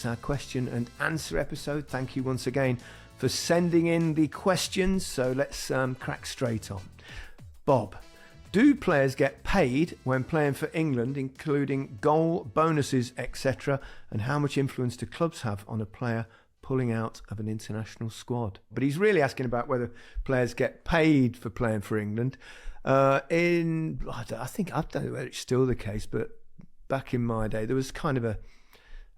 It's our question and answer episode. Thank you once again for sending in the questions. So let's crack straight on. Bob, do players get paid when playing for England, including goal, bonuses, etc.? And how much influence do clubs have on a player pulling out of an international squad? But he's really asking about whether players get paid for playing for England. I don't know whether it's still the case, but back in my day, there was kind of a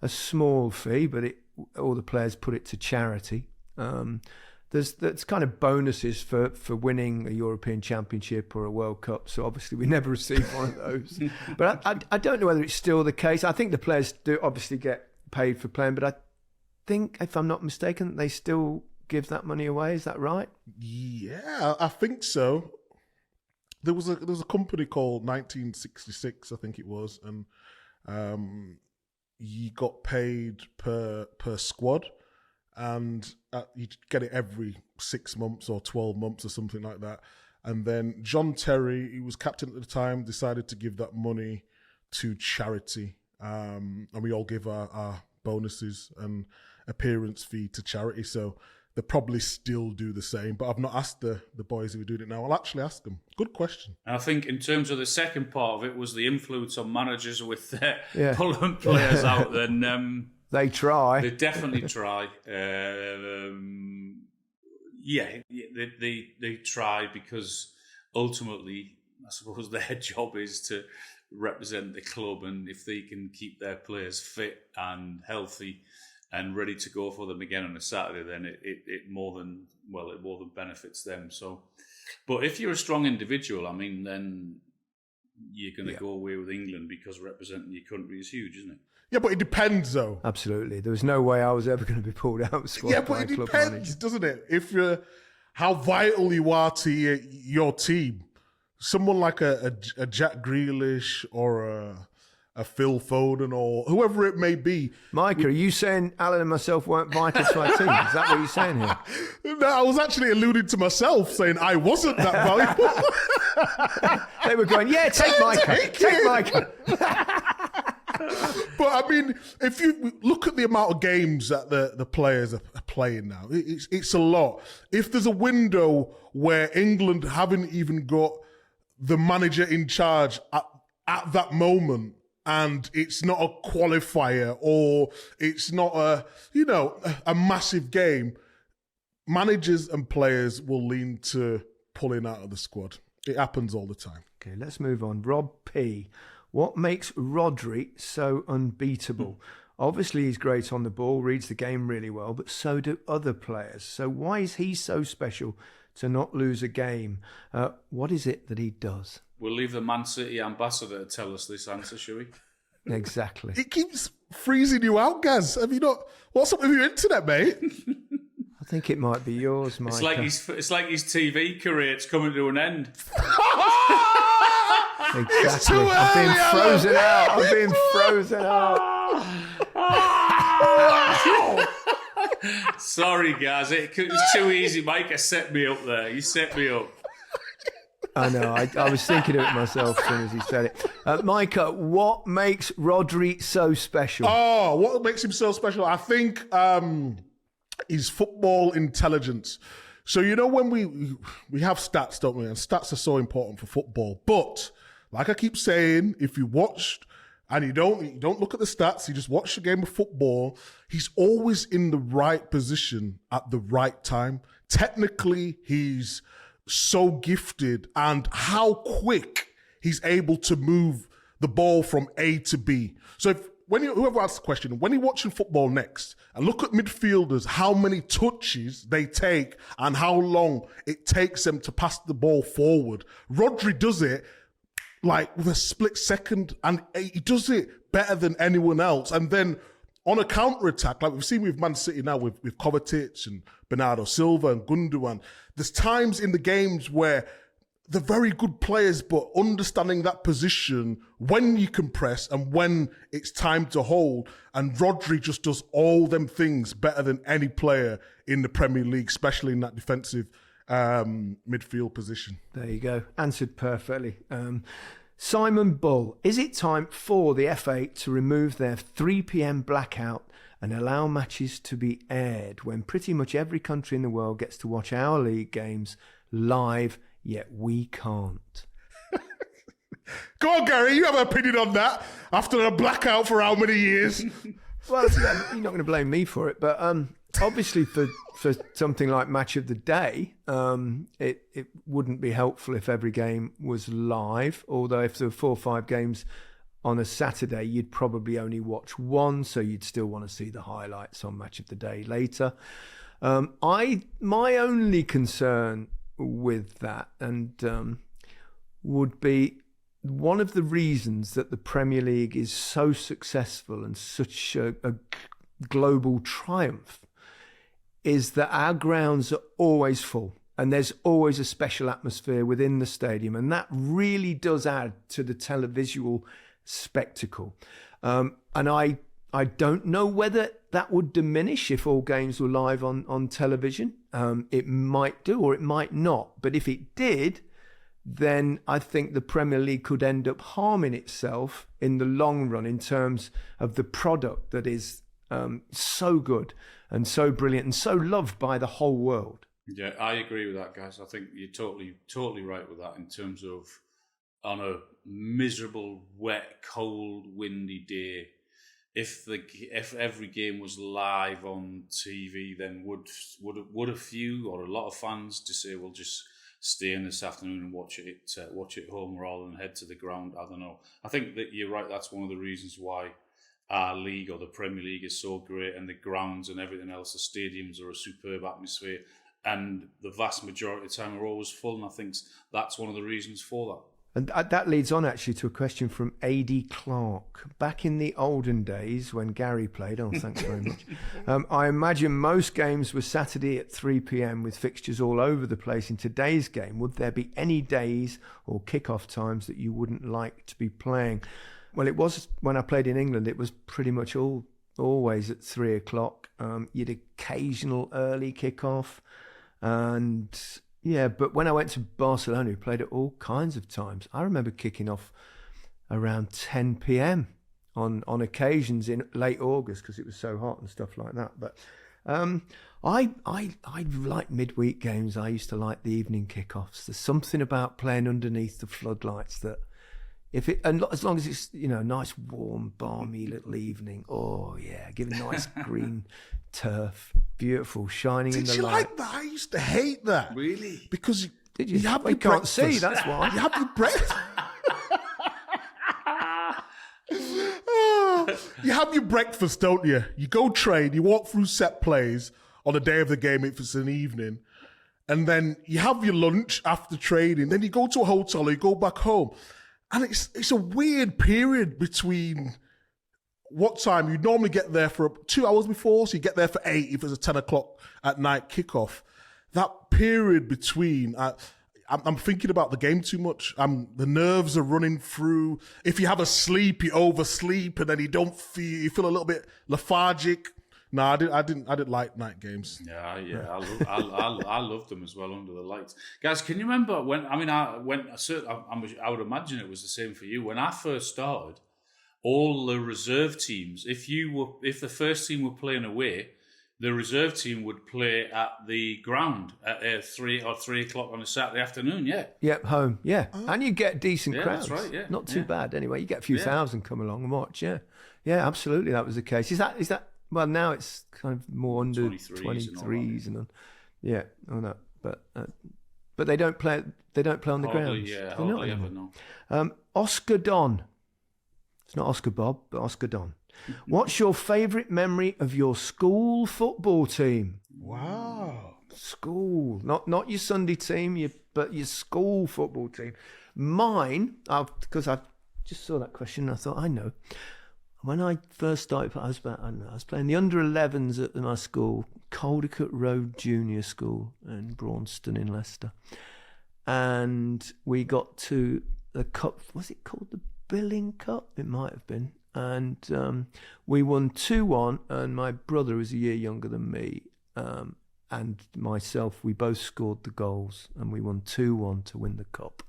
small fee, but all the players put it to charity. There's kind of bonuses for winning a European Championship or a World Cup. So obviously we never received one of those. But I don't know whether it's still the case. I think the players do obviously get paid for playing, but I think, if I'm not mistaken, they still give that money away. Is that right? Yeah, I think so. There was a company called 1966, I think it was, and you got paid per squad, and you get it every 6 months or 12 months or something like that. And then John Terry, he was captain at the time, decided to give that money to charity, and we all give our bonuses and appearance fee to charity. So they probably still do the same, but I've not asked the boys who are doing it now. I'll actually ask them. Good question. And I think in terms of the second part of it was the influence on managers with pulling players out. Then they try. They definitely try. They try because ultimately, I suppose their job is to represent the club, and if they can keep their players fit and healthy and ready to go for them again on a Saturday, then it more than benefits them. So, but if you're a strong individual, I mean, then you're going to go away with England, because representing your country is huge, isn't it? Yeah, but it depends, though. Absolutely, there was no way I was ever going to be pulled out of squad. Yeah, but it depends, doesn't it? If you're how vital you are to your team, someone like a Jack Grealish or a Phil Foden or whoever it may be. Micah, are you saying Alan and myself weren't vital to our team? Is that what you're saying here? No, I was actually alluding to myself, saying I wasn't that valuable. They were going, yeah, take Micah. Take Micah. But I mean, if you look at the amount of games that the players are playing now, it's a lot. If there's a window where England haven't even got the manager in charge at that moment, and it's not a qualifier or it's not a massive game, managers and players will lean to pulling out of the squad. It happens all the time. Okay, let's move on. Rob P. What makes Rodri so unbeatable? Obviously, he's great on the ball, reads the game really well, but so do other players. So why is he so special to not lose a game? What is it that he does? We'll leave the Man City ambassador to tell us this answer, shall we? Exactly. It keeps freezing you out, Gaz. Have you not? What's up with your internet, mate? I think it might be yours, Mike. It's like his TV career. It's coming to an end. Exactly. I've been frozen out. I've been frozen out. Sorry, guys. It was too easy. Micah set me up there. You set me up. I know. I was thinking of it myself as soon as he said it. Micah, what makes Rodri so special? Oh, what makes him so special? I think his football intelligence. So, when we have stats, don't we? And stats are so important for football. But, like I keep saying, if you watched and you don't look at the stats, you just watch the game of football, he's always in the right position at the right time. Technically, he's so gifted, and how quick he's able to move the ball from A to B. So whoever asks the question, when you're watching football next and look at midfielders, how many touches they take and how long it takes them to pass the ball forward. Rodri does it like with a split second, and he does it better than anyone else. And then on a counter-attack, like we've seen with Man City now with Kovacic and Bernardo Silva and Gundogan, there's times in the games where they're very good players, but understanding that position, when you can press and when it's time to hold. And Rodri just does all them things better than any player in the Premier League, especially in that defensive midfield position. There you go. Answered perfectly. Simon Bull, is it time for the FA to remove their 3 p.m. blackout and allow matches to be aired when pretty much every country in the world gets to watch our league games live, yet we can't? Go on, Gary, you have an opinion on that after a blackout for how many years? Well, you're not going to blame me for it, but obviously for something like Match of the Day, it wouldn't be helpful if every game was live, although if there were 4 or 5 games on a Saturday, you'd probably only watch one, so you'd still want to see the highlights on Match of the Day later. My only concern with that would be one of the reasons that the Premier League is so successful and such a global triumph is that our grounds are always full and there's always a special atmosphere within the stadium, and that really does add to the televisual spectacle. And I don't know whether that would diminish if all games were live on television. It might do or it might not, but if it did, then I think the Premier League could end up harming itself in the long run in terms of the product that is so good and so brilliant and so loved by the whole world. Yeah, I agree with that, guys. I think you're totally right with that in terms of on a miserable, wet, cold, windy day, if every game was live on TV, then would a few or a lot of fans just say, "We'll just stay in this afternoon and watch it home rather than head to the ground"? I don't know. I think that you're right. That's one of the reasons why our league or the Premier League is so great, and the grounds and everything else, the stadiums are a superb atmosphere, and the vast majority of the time are always full. And I think that's one of the reasons for that. And that leads on actually to a question from A.D. Clark. Back in the olden days when Gary played, thanks very much, I imagine most games were Saturday at 3 p.m. with fixtures all over the place. In today's game, would there be any days or kick-off times that you wouldn't like to be playing? Well, it was, when I played in England, it was pretty much always at 3 o'clock. You'd occasional early kick-off. And yeah, but when I went to Barcelona, we played at all kinds of times. I remember kicking off around 10 p.m. on occasions in late August because it was so hot and stuff like that. But I like midweek games. I used to like the evening kickoffs. There's something about playing underneath the floodlights that as long as it's, nice, warm, balmy little evening. Oh yeah, give a nice green turf, beautiful, shining in the light. Did you like that? I used to hate that. Really? Because did you? You have well, your you can't breakfast. See, that's why. You have your breakfast. You have your breakfast, don't you? You go train, you walk through set plays on the day of the game if it's an evening, and then you have your lunch after training, then you go to a hotel or you go back home. And it's a weird period between what time you normally get there for 2 hours before, so you get there for 8 if it's a 10 o'clock at night kickoff. That period between, I'm thinking about the game too much. The nerves are running through. If you have a sleep, you oversleep, and then you feel a little bit lethargic. No, I didn't like night games. Yeah, I loved them as well under the lights. Guys, can you remember when? I would imagine it was the same for you when I first started. All the reserve teams, if the first team were playing away, the reserve team would play at the ground at 3 o'clock on a Saturday afternoon. Yeah. Yep, home. Yeah, and you get decent crowds. That's right. Yeah, not too bad anyway. You get a few thousand come along and watch. Yeah, absolutely. That was the case. Is that? Well, now it's kind of more under 23s and all that. But they don't play. They don't play on the grounds. Yeah, hardly ever. No. Oscar Don. It's not Oscar Bob, but Oscar Don. What's your favourite memory of your school football team? Wow. School, not your Sunday team, but your school football team. Mine, because I just saw that question and I thought, I know. When I first started, I was playing the under-11s at my school, Caldicott Road Junior School in Braunston in Leicester. And we got to the cup, was it called the Billing Cup? It might have been. And we won 2-1, and my brother is a year younger than me, and myself, we both scored the goals, and we won 2-1 to win the cup.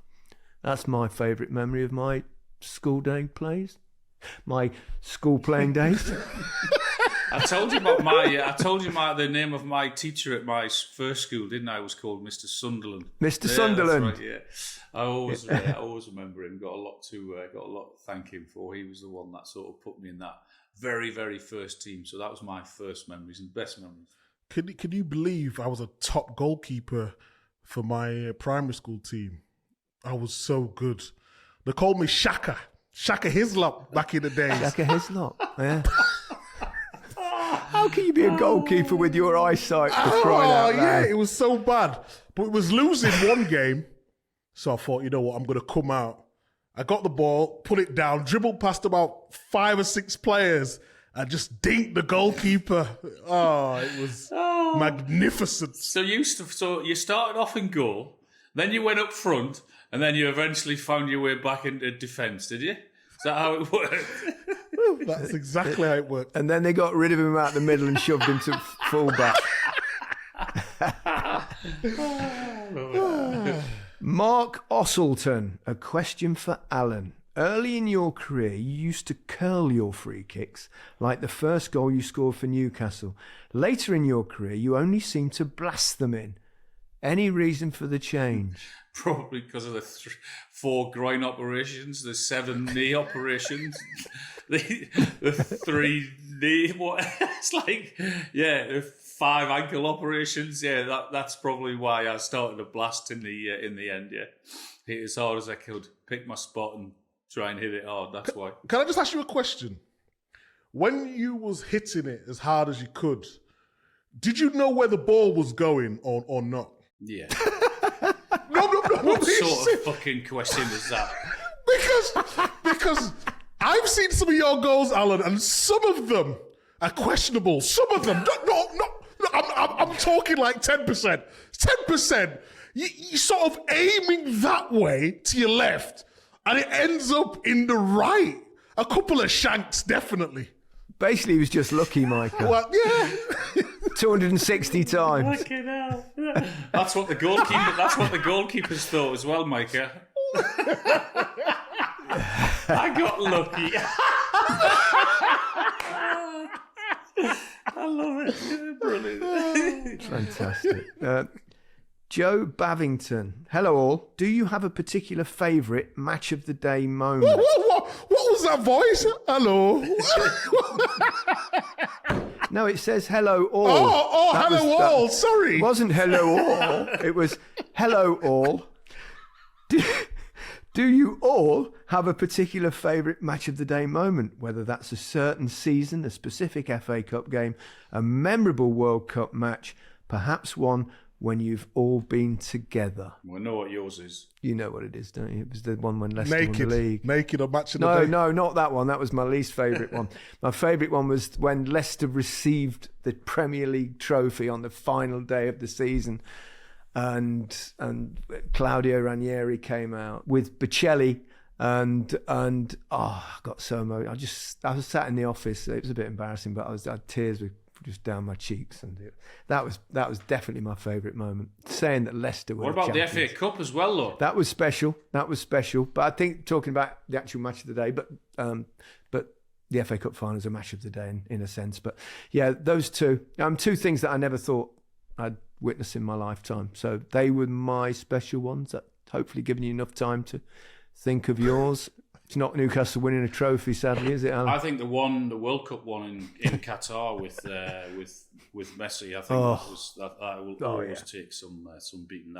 That's my favourite memory of my school day plays. My school playing days. I told you the name of my teacher at my first school, didn't I? Was called Mr. Sunderland. Mr. Sunderland. That's right, yeah. I always remember him. Got a lot to thank him for. He was the one that sort of put me in that very, very first team. So that was my first memories and best memories. Can you believe I was a top goalkeeper for my primary school team? I was so good. They called me Shaka Hislop back in the day. Shaka Hislop, yeah. How can you be a goalkeeper with your eyesight? Yeah, it was so bad. But it was losing one game. So I thought, you know what, I'm going to come out. I got the ball, put it down, dribbled past about 5 or 6 players, and just dinked the goalkeeper. Oh, it was magnificent. So you started off in goal, then you went up front, and then you eventually found your way back into defence, did you? Is that how it worked? That's exactly how it worked. And then they got rid of him out the middle and shoved him to full-back. Mark Osselton, a question for Alan. Early in your career, you used to curl your free kicks, like the first goal you scored for Newcastle. Later in your career, you only seem to blast them in. Any reason for the change? Probably because of the 4 groin operations, the 7 knee operations, the 3 knee. It's like, the 5 ankle operations. Yeah, that's probably why I started to blast in the end. Yeah, hit as hard as I could, pick my spot and try and hit it hard. That's why. Can I just ask you a question? When you was hitting it as hard as you could, did you know where the ball was going or not? Yeah. No. What sort of fucking question is that? Because I've seen some of your goals, Alan, and some of them are questionable. Some of them, no. I'm talking like 10%. 10%. You're sort of aiming that way to your left, and it ends up in the right. A couple of shanks, definitely. Basically, he was just lucky, Micah. Well, yeah. 260 times. Fucking hell. That's what the goalkeepers thought as well, Micah. I got lucky. I love it. Brilliant. Fantastic. Joe Bavington. Hello all. Do you have a particular favourite match of the day moment? What was that voice? Hello. No, it says hello all. Hello all. Sorry. It wasn't hello all. It was hello all. Do you all have a particular favourite match of the day moment? Whether that's a certain season, a specific FA Cup game, a memorable World Cup match, perhaps one when you've all been together. I know what yours is. You know what it is, don't you? It was the one when Leicester won the league. Naked or match of the day? No, not that one. That was my least favourite one. My favourite one was when Leicester received the Premier League trophy on the final day of the season, and Claudio Ranieri came out with Bocelli, and I got so emotional. I was sat in the office. It was a bit embarrassing, but I had tears just down my cheeks, and that was definitely my favourite moment. Saying that Leicester were What about champions. the FA Cup as well, though? That was special. But I think talking about the actual match of the day, but the FA Cup final is a match of the day in a sense. But yeah, those two things that I never thought I'd witness in my lifetime. So they were my special ones. That hopefully given you enough time to think of yours. It's not Newcastle winning a trophy, sadly, is it, Alan? I think the World Cup one in Qatar with Messi, I think that will always take some beating.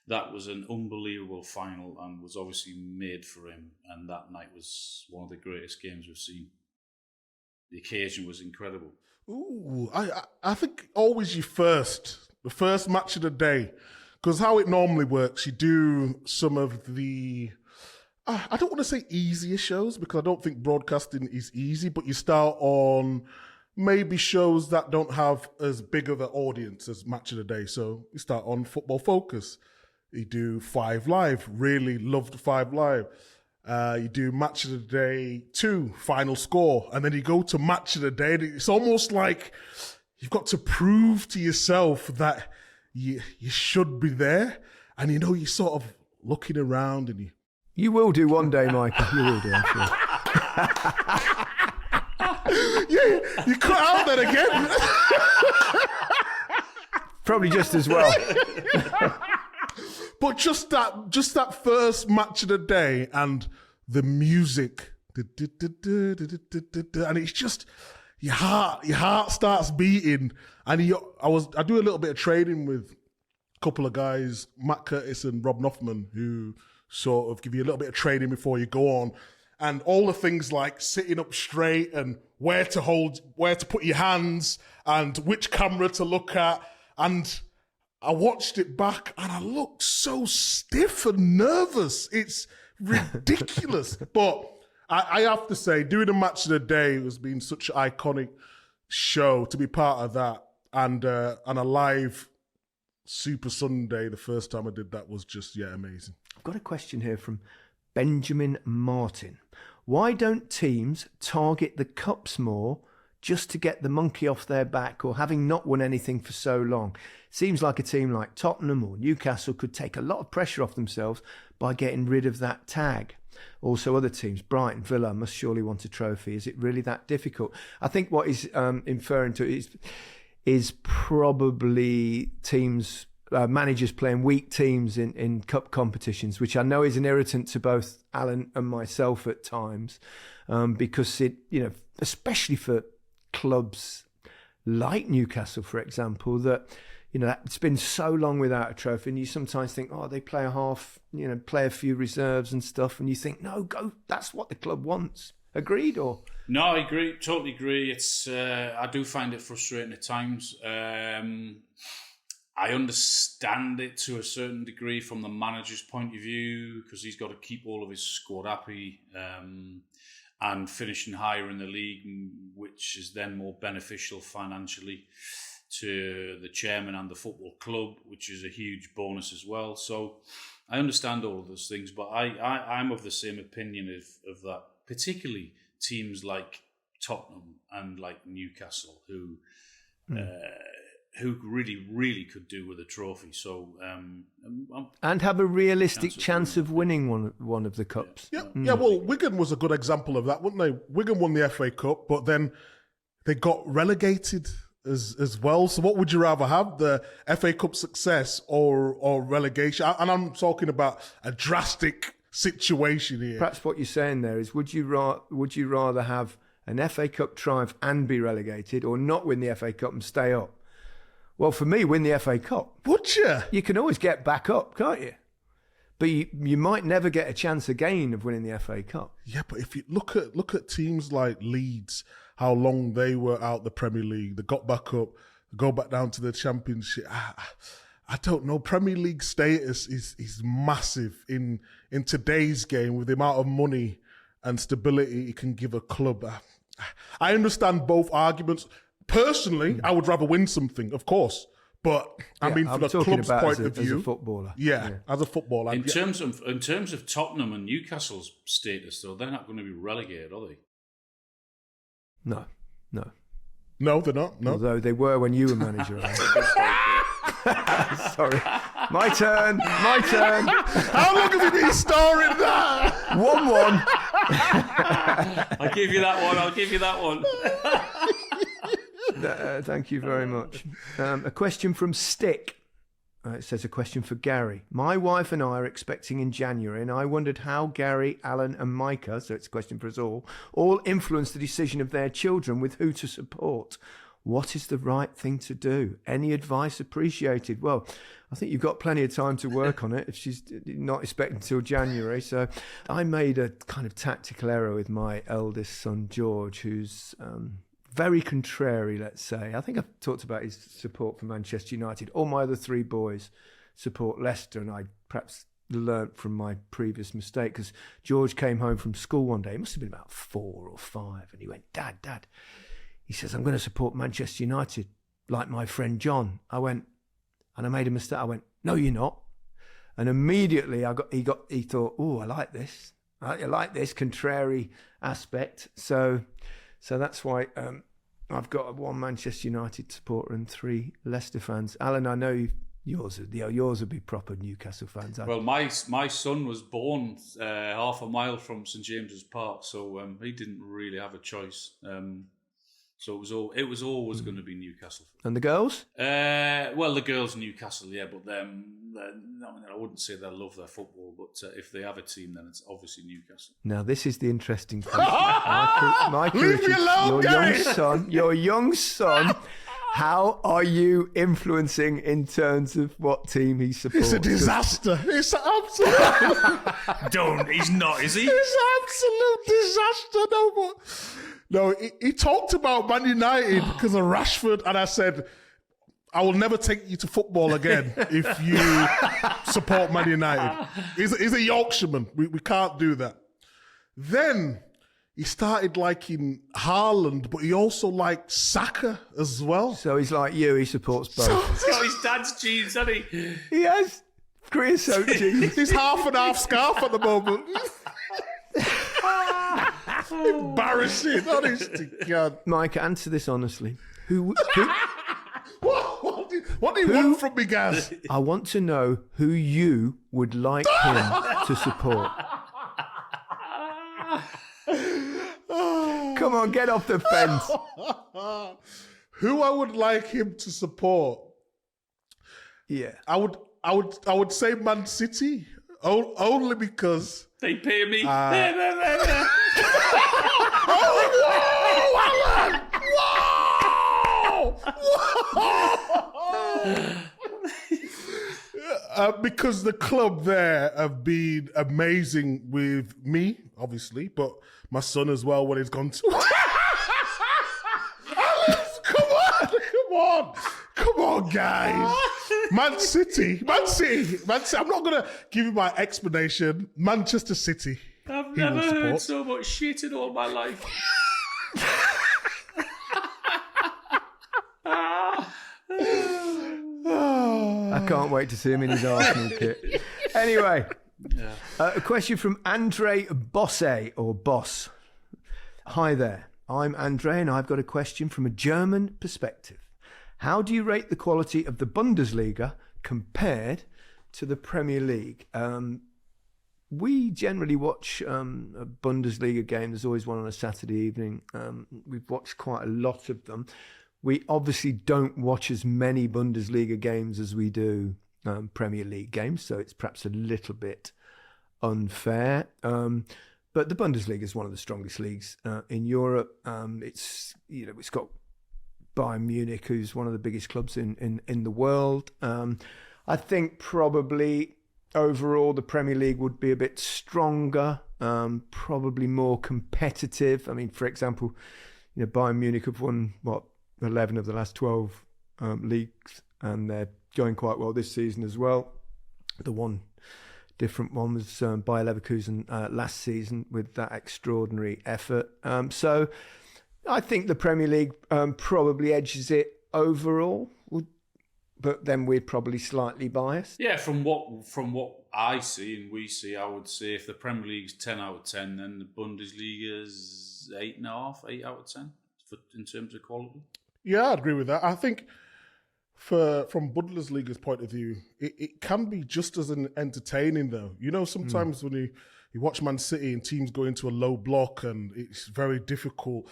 That was an unbelievable final and was obviously made for him. And that night was one of the greatest games we've seen. The occasion was incredible. Ooh, I think always the first match of the day, because how it normally works, you do some of the. I don't want to say easier shows because I don't think broadcasting is easy, but you start on maybe shows that don't have as big of an audience as Match of the Day. So you start on Football Focus. You do 5 Live. Really loved 5 Live. You do Match of the Day 2, Final Score. And then you go to Match of the Day. It's almost like you've got to prove to yourself that you should be there. And you're sort of looking around and You will do one day, Micah. You will do, I'm sure. You cut out that again. Probably just as well. But just that first match of the day and the music, and it's just your heart starts beating. And I do a little bit of trading with a couple of guys, Matt Curtis and Rob Knopfman, who sort of give you a little bit of training before you go on. And all the things like sitting up straight and where to put your hands and which camera to look at. And I watched it back and I looked so stiff and nervous. It's ridiculous. But I have to say, doing a match of the day has been such an iconic show to be part of that. And a live Super Sunday, the first time I did that was just, amazing. I've got a question here from Benjamin Martin. Why don't teams target the cups more just to get the monkey off their back, or having not won anything for so long? Seems like a team like Tottenham or Newcastle could take a lot of pressure off themselves by getting rid of that tag. Also, other teams, Brighton, Villa, must surely want a trophy. Is it really that difficult? I think what he's inferring to is probably teams, managers playing weak teams in cup competitions, which I know is an irritant to both Alan and myself at times, because it, especially for clubs like Newcastle, for example, that it's been so long without a trophy, and you sometimes think, they play a half, play a few reserves and stuff, and you think, no, go, that's what the club wants. Agreed? Or no, I agree, totally agree. It's I do find it frustrating at times. I understand it to a certain degree from the manager's point of view, because he's got to keep all of his squad happy and finishing higher in the league, which is then more beneficial financially to the chairman and the football club, which is a huge bonus as well. So I understand all of those things, but I'm of the same opinion of that, particularly teams like Tottenham and like Newcastle, who really, really could do with a trophy. So and have a realistic chance of winning one of the cups. Yeah, well, Wigan was a good example of that, wouldn't they? Wigan won the FA Cup, but then they got relegated as well. So what would you rather have, the FA Cup success or relegation? And I'm talking about a drastic situation here. Perhaps what you're saying there is, would you rather have an FA Cup triumph and be relegated, or not win the FA Cup and stay up? Well, for me, win the FA Cup. Would you? You can always get back up, can't you? But you might never get a chance again of winning the FA Cup. Yeah, but if you look at teams like Leeds, how long they were out the Premier League, they got back up, go back down to the Championship. I don't know. Premier League status is massive in today's game, with the amount of money and stability it can give a club. I understand both arguments. Personally, I would rather win something, of course. But I mean, from the club's point of view, as a footballer, as a footballer. In terms of Tottenham and Newcastle's status, though, they're not going to be relegated, are they? No, they're not. No, although they were when you were manager. Sorry, my turn. How long have you been starring that? 1-1. I'll give you that one. Thank you very much. A question from Stick. It says a question for Gary. My wife and I are expecting in January, and I wondered how Gary, Alan and Micah, so it's a question for us all influence the decision of their children with who to support. What is the right thing to do? Any advice appreciated? Well, I think you've got plenty of time to work on it if she's not expecting until January. So I made a kind of tactical error with my eldest son, George, who's very contrary, let's say. I think I've talked about his support for Manchester United. All my other three boys support Leicester, and I perhaps learnt from my previous mistake, because George came home from school one day. He must have been about 4 or 5, and he went, Dad, he says, I'm going to support Manchester United like my friend John. I went, and I made a mistake. I went, no, you're not. And immediately he thought, oh, I like this. I like this contrary aspect. So that's why I've got 1 Manchester United supporter and 3 Leicester fans. Alan, I know yours would be proper Newcastle fans. Well, my son was born half a mile from St James's Park, so he didn't really have a choice. So it was always going to be Newcastle. And the girls? Well, the girls Newcastle, yeah, but I wouldn't say they love their football, but if they have a team, then it's obviously Newcastle. Now, this is the interesting question. Michael Leave me alone, your young son, how are you influencing in terms of what team he supports? It's a disaster. It's an absolute... He's not, is he? It's an absolute disaster. No, he talked about Man United because of Rashford, and I said, I will never take you to football again if you support Man United. He's a Yorkshireman. We can't do that. Then he started liking Haaland, but he also liked Saka as well. So he's like you, he supports both. He's got his dad's jeans, hasn't he? He has creosote jeans. He's half and half scarf at the moment. Embarrassing, honestly, God. Micah, answer this honestly. What do you want from me, Gaz? I want to know who you would like him to support. Come on, get off the fence. Who I would like him to support? Yeah, I would say Man City, only because they pay me. Because the club there have been amazing with me, obviously, but my son as well when he's gone to... Come on, guys. Man City. I'm not going to give you my explanation. Manchester City. I've never heard so much shit in all my life. I can't wait to see him in his Arsenal kit. Anyway, a question from Andre Bosse, or Boss. Hi there, I'm Andre, and I've got a question from a German perspective. How do you rate the quality of the Bundesliga compared to the Premier League? We generally watch a Bundesliga game. There's always one on a Saturday evening. We've watched quite a lot of them. We obviously don't watch as many Bundesliga games as we do Premier League games, so it's perhaps a little bit unfair. But the Bundesliga is one of the strongest leagues in Europe. It's got Bayern Munich, who's one of the biggest clubs in the world. I think probably overall the Premier League would be a bit stronger, probably more competitive. I mean, for example, Bayern Munich have won 11 of the last 12 leagues, and they're going quite well this season as well. The one different one was Bayer Leverkusen last season with that extraordinary effort. So I think the Premier League probably edges it overall, but then we're probably slightly biased. Yeah, from what I see and we see, I would say if the Premier League's 10 out of 10, then the Bundesliga's 8.5, 8 out of 10 in terms of quality. Yeah, I'd agree with that. I think from Bundesliga's point of view, it can be just as entertaining, though. Sometimes when you watch Man City and teams go into a low block and it's very difficult.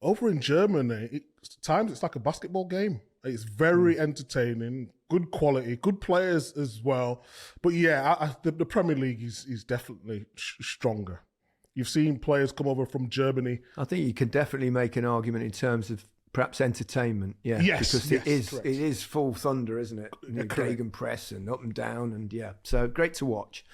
Over in Germany, at times it's like a basketball game. It's very entertaining, good quality, good players as well. But yeah, the Premier League is definitely stronger. You've seen players come over from Germany. I think you can definitely make an argument in terms of perhaps entertainment. Yeah, yes, because it is full thunder, isn't it? Correct. And up and down, and yeah, so great to watch.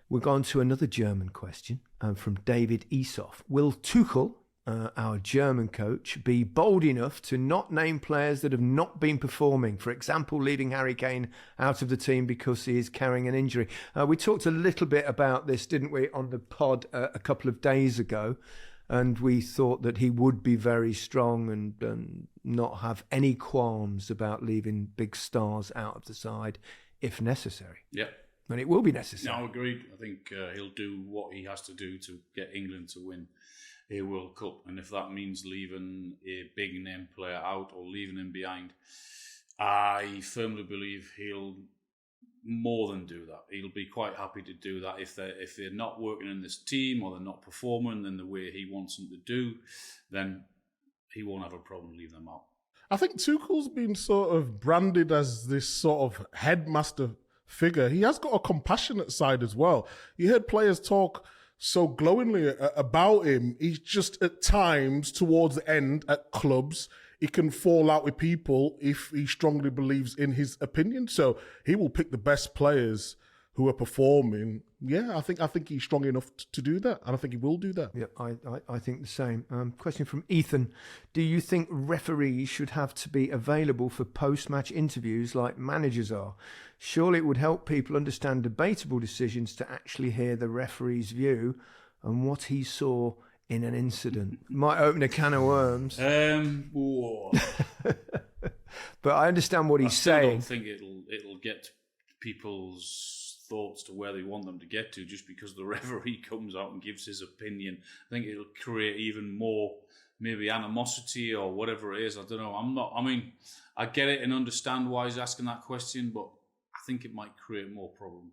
We're going to another German question from David Esoff. Will Tuchel, our German coach, be bold enough to not name players that have not been performing? For example, leaving Harry Kane out of the team because he is carrying an injury. We talked a little bit about this, didn't we, on the pod a couple of days ago, and we thought that he would be very strong and not have any qualms about leaving big stars out of the side if necessary. Yeah. And it will be necessary. No, agreed. I think he'll do what he has to do to get England to win a World Cup, and if that means leaving a big name player out or leaving him behind, I firmly believe he'll more than do that. He'll be quite happy to do that if they're not working in this team or they're not performing in the way he wants them to do. Then he won't have a problem leaving them out. I think Tuchel's been sort of branded as this sort of headmaster figure. He has got a compassionate side as well. You heard players talk so glowingly about him. He's just at times towards the end at clubs, he can fall out with people if he strongly believes in his opinion. So he will pick the best players who are performing. Yeah, I think he's strong enough to do that, and I think he will do that. Yeah, I think the same. Question from Ethan. Do you think referees should have to be available for post-match interviews like managers are? Surely it would help people understand debatable decisions to actually hear the referee's view and what he saw in an incident. Might open a can of worms. But I understand what he's saying. I don't think it'll get people's thoughts to where they want them to get to just because the referee comes out and gives his opinion. I think it'll create even more maybe animosity or whatever it is. I don't know. I get it and understand why he's asking that question, but I think it might create more problems.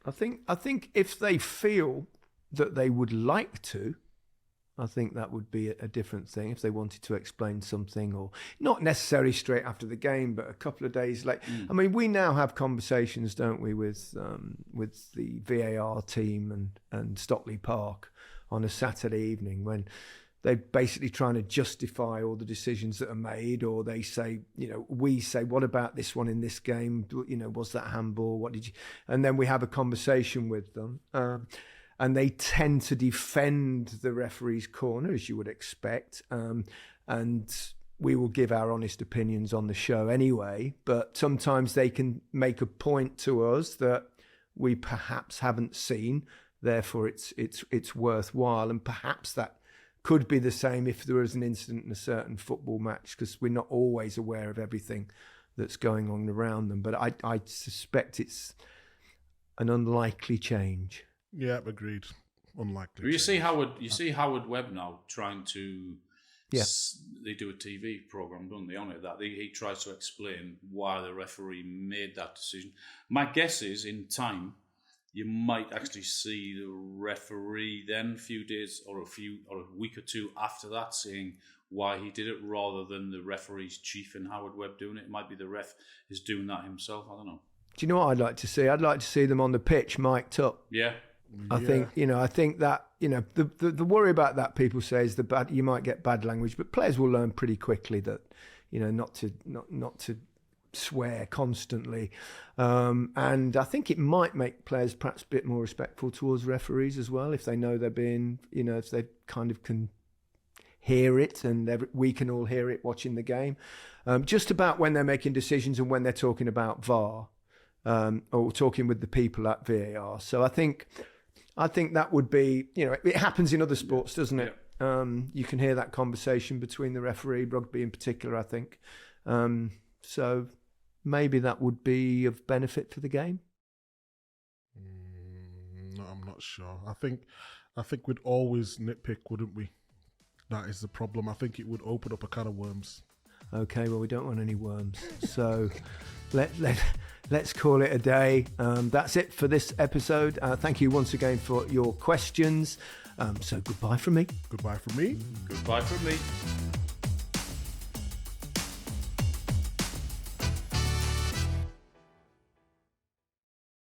I think if they feel that they would like to, I think that would be a different thing if they wanted to explain something, or not necessarily straight after the game, but a couple of days late. I mean, we now have conversations, don't we, with the VAR team and Stockley Park on a Saturday evening when they're basically trying to justify all the decisions that are made, or they say, we say, what about this one in this game? Was that handball? What did you? And then we have a conversation with them. And they tend to defend the referee's corner, as you would expect. And we will give our honest opinions on the show anyway. But sometimes they can make a point to us that we perhaps haven't seen. Therefore, it's worthwhile. And perhaps that could be the same if there was an incident in a certain football match, because we're not always aware of everything that's going on around them. But I suspect it's an unlikely change. Yeah, agreed. Unlikely. You see Howard Webb now trying to. Yeah. They do a TV program, don't they, on it? That he tries to explain why the referee made that decision. My guess is, in time, you might actually see the referee then a few days or a week or two after that saying why he did it, rather than the referee's chief and Howard Webb doing it. It might be the ref is doing that himself. I don't know. Do you know what I'd like to see? I'd like to see them on the pitch, mic'd up. Yeah. I think that the worry about that, people say, is you might get bad language, but players will learn pretty quickly that not to swear constantly, and I think it might make players perhaps a bit more respectful towards referees as well, if they know they're being, if they kind of can hear it, and we can all hear it watching the game, just about when they're making decisions and when they're talking about VAR, or talking with the people at VAR. So I think that would be, it happens in other sports, doesn't it? Yeah. You can hear that conversation between the referee, rugby in particular, I think. So maybe that would be of benefit for the game. No, I'm not sure. I think we'd always nitpick, wouldn't we? That is the problem. I think it would open up a can of worms. Okay, well, we don't want any worms. So let's call it a day. That's it for this episode. Thank you once again for your questions. So goodbye from me. Goodbye from me. Goodbye from me.